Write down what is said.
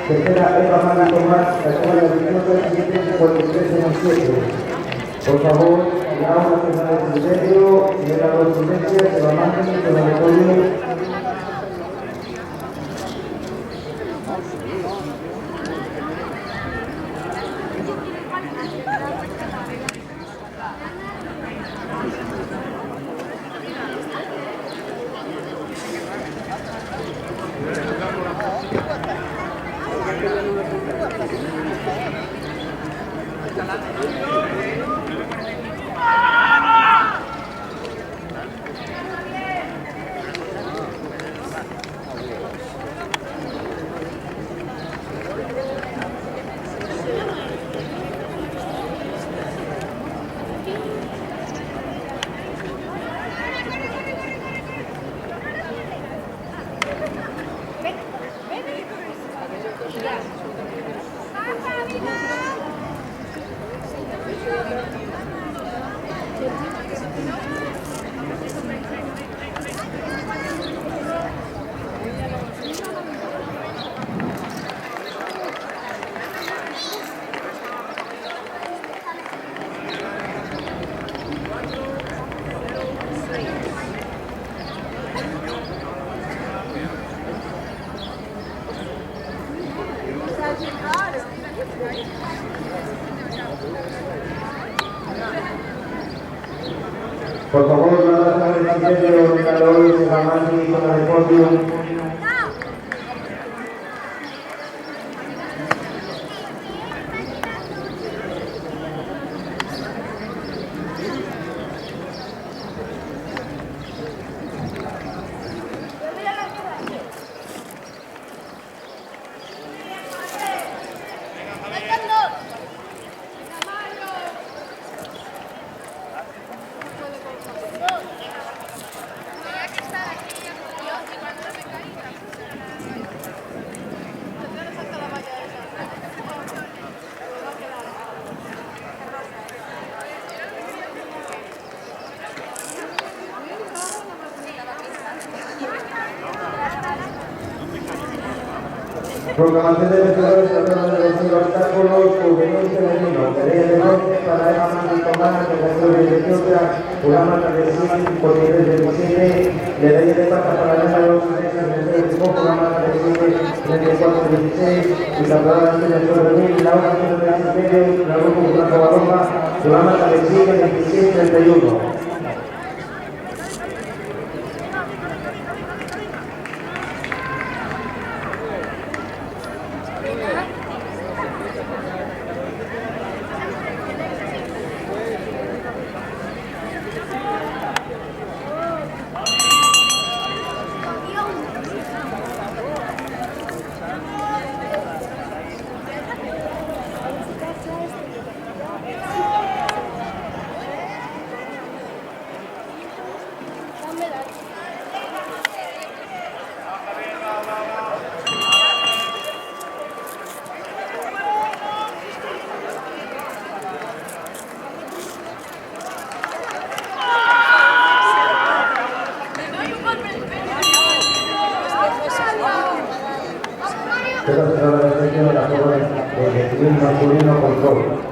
Tercera, Eva Mari Tomás, la escuela de 43 Por favor, la aula de criterio y la residencia se va a mantener con el apoyo. Por favor, no las de criterio, Carlos, se va a mantener con el podio. Proclamación de vencedores de la de los obstáculos, juvenil femenino, pelea de bronce para Eva Mari Tomás, de la historia de Etiopía, programa tradicional por nivel 27, medalla de plata para Elena de los Ángeles, programa tradicional 34-16, y campeona de la juvenil, Laura de Ministerio, la Grupo Blanco Barroca, programa tradicional 26-31. Pero se lo agradecemos a la joven de masculino control.